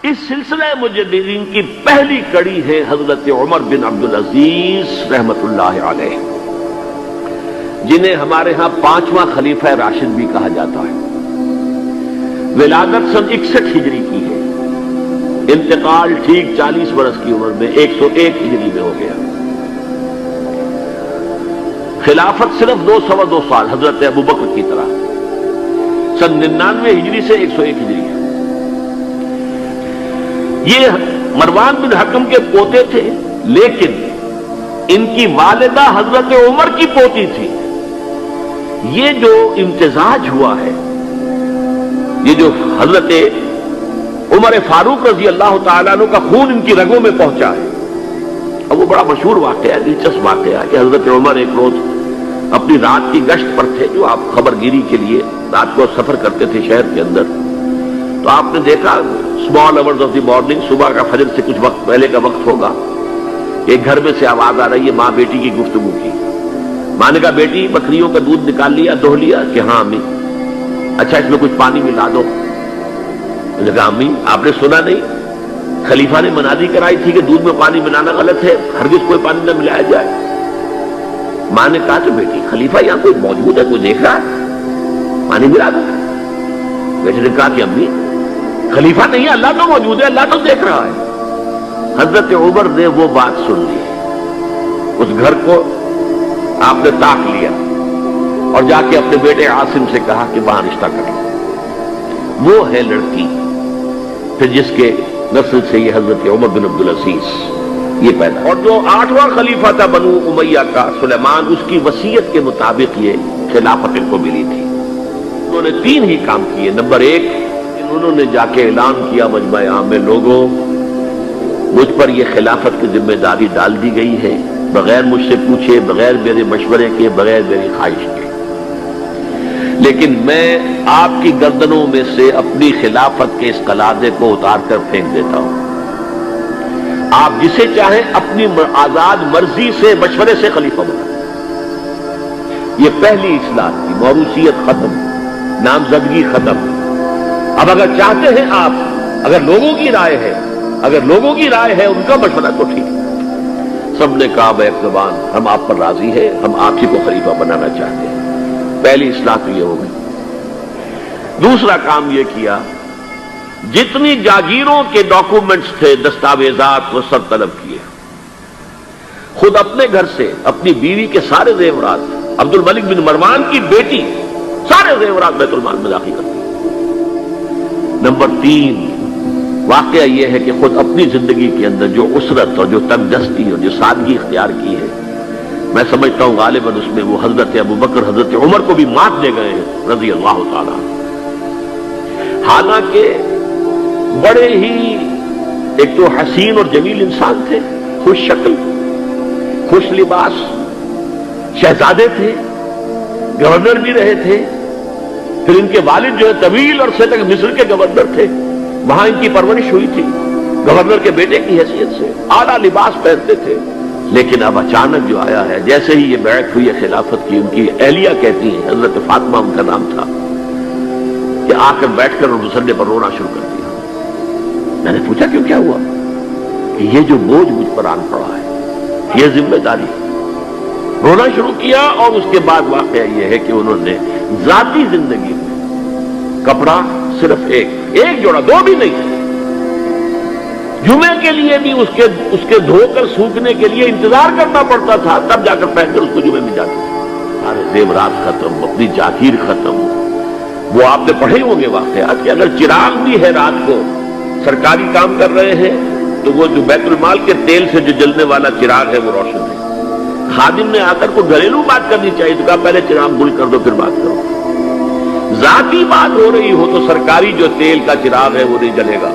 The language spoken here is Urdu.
اس سلسلہ مجددین کی پہلی کڑی ہے حضرت عمر بن عبدالعزیز رحمت اللہ علیہ، جنہیں ہمارے ہاں 5واں خلیفہ راشد بھی کہا جاتا ہے۔ ولادت سن 61 ہجری کی ہے، انتقال ٹھیک 40 برس کی عمر میں 101 ہجری میں ہو گیا۔ خلافت صرف 2 سال حضرت ابوبکر کی طرح، سن 99 ہجری سے 101 ہجری ہے۔ یہ مروان بن حکم کے پوتے تھے، لیکن ان کی والدہ حضرت عمر کی پوتی تھی۔ یہ جو امتزاج ہوا ہے، یہ جو حضرت عمر فاروق رضی اللہ تعالیٰ عنہ کا خون ان کی رگوں میں پہنچا ہے، اب وہ بڑا مشہور واقعہ ہے، دلچسپ واقعہ ہے کہ حضرت عمر ایک روز اپنی رات کی گشت پر تھے، جو آپ خبر گیری کے لیے رات کو سفر کرتے تھے شہر کے اندر، تو آپ نے دیکھا small hours of the morning, صبح کا فجر سے کچھ وقت پہلے کا وقت ہوگا، ایک گھر میں سے آواز آ رہی ہے ماں بیٹی کی گفتگو کی۔ ماں نے کہا بیٹی بکریوں کا دودھ نکال لیا، دوہ لیا؟ کہ ہاں امی۔ اچھا اس میں کچھ پانی ملا دو۔ میں نے کہا امی آپ نے سنا نہیں، خلیفہ نے منادی کرائی تھی کہ دودھ میں پانی ملانا غلط ہے، ہرگز کوئی پانی نہ ملایا جائے۔ ماں نے کہا کہ بیٹی خلیفہ یہاں کوئی موجود ہے، کوئی دیکھ رہا ہے، پانی ملا دو۔ بیٹے نے کہا کہ امی خلیفہ نہیں ہے، اللہ تو موجود ہے، اللہ تو دیکھ رہا ہے۔ حضرت عمر نے وہ بات سن لی، اس گھر کو آپ نے تاک لیا اور جا کے اپنے بیٹے عاصم سے کہا کہ وہاں رشتہ کر لو۔ وہ ہے لڑکی پھر جس کے نسل سے یہ حضرت عمر بن عبدالعزیز یہ پیدا، اور جو 8واں خلیفہ تھا بنو امیہ کا سلیمان، اس کی وصیت کے مطابق یہ خلافت ان کو ملی تھی۔ انہوں نے 3 ہی کام کیے۔ نمبر 1، انہوں نے جا کے اعلان کیا مجمع عام میں، لوگوں مجھ پر یہ خلافت کی ذمہ داری ڈال دی گئی ہے، بغیر مجھ سے پوچھے، بغیر میرے مشورے کے، بغیر میری خواہش کے، لیکن میں آپ کی گردنوں میں سے اپنی خلافت کے اس قلادے کو اتار کر پھینک دیتا ہوں۔ آپ جسے چاہیں اپنی آزاد مرضی سے مشورے سے خلیفہ بنائیں۔ یہ پہلی اصلاح تھی، موروثیت ختم، نامزدگی ختم۔ اب اگر چاہتے ہیں آپ، اگر لوگوں کی رائے ہے ان کا مشورہ تو ٹھیک ہے۔ سب نے کہا بیک زبان ہم آپ پر راضی ہیں، ہم آپ ہی کو خلیفہ بنانا چاہتے ہیں۔ پہلی اصلاح تو یہ ہو گئی۔ دوسرا کام یہ کیا، جتنی جاگیروں کے ڈاکومنٹس تھے، دستاویزات، وہ سب طلب کیے۔ خود اپنے گھر سے اپنی بیوی کے سارے زیورات، عبد الملک بن مروان کی بیٹی سارے زیورات بیت المال میں داخل کرتی۔ نمبر 3، واقعہ یہ ہے کہ خود اپنی زندگی کے اندر جو اسرت اور جو تنگ دستی اور جو سادگی اختیار کی ہے، میں سمجھتا ہوں غالباً اس میں وہ حضرت ابوبکر حضرت عمر کو بھی مات دے گئے ہیں رضی اللہ تعالیٰ۔ حالانکہ بڑے ہی ایک تو حسین اور جمیل انسان تھے، خوش شکل، خوش لباس، شہزادے تھے، گورنر بھی رہے تھے، پھر ان کے والد جو ہے طویل عرصے تک مصر کے گورنر تھے، وہاں ان کی پرورش ہوئی تھی گورنر کے بیٹے کی حیثیت سے، اعلیٰ لباس پہنتے تھے۔ لیکن اب اچانک جو آیا ہے، جیسے ہی یہ بیعت ہوئی ہے خلافت کی، ان کی اہلیہ کہتی ہیں، حضرت فاطمہ ان کا نام تھا، کہ آ کر بیٹھ کر اور مسلے پر رونا شروع کر دیا۔ میں نے پوچھا کیوں، کیا ہوا؟ کہ یہ جو بوجھ مجھ پر آن پڑا ہے، یہ ذمہ داری، رونا شروع کیا۔ اور اس کے بعد واقعہ یہ ہے کہ انہوں نے ذاتی زندگی میں کپڑا صرف ایک جوڑا، 2 بھی نہیں، جمعے کے لیے بھی اس کے دھو کر سوکھنے کے لیے انتظار کرنا پڑتا تھا، تب جا کر پہن کر اس کو جمعے میں جاتے تھے۔ سارے زیورات ختم، اپنی جاگیر ختم۔ وہ آپ نے پڑھے ہوں گے واقعات کہ اگر چراغ بھی ہے رات کو، سرکاری کام کر رہے ہیں، تو وہ جو بیت المال کے تیل سے جو جلنے والا چراغ ہے وہ روشن ہے۔ خادم نے آ کر کوئی گھریلو بات کرنی چاہیے تو کہا پہلے چراغ گل کر دو پھر بات کرو۔ ذاتی بات ہو رہی ہو تو سرکاری جو تیل کا چراغ ہے وہ نہیں جلے گا۔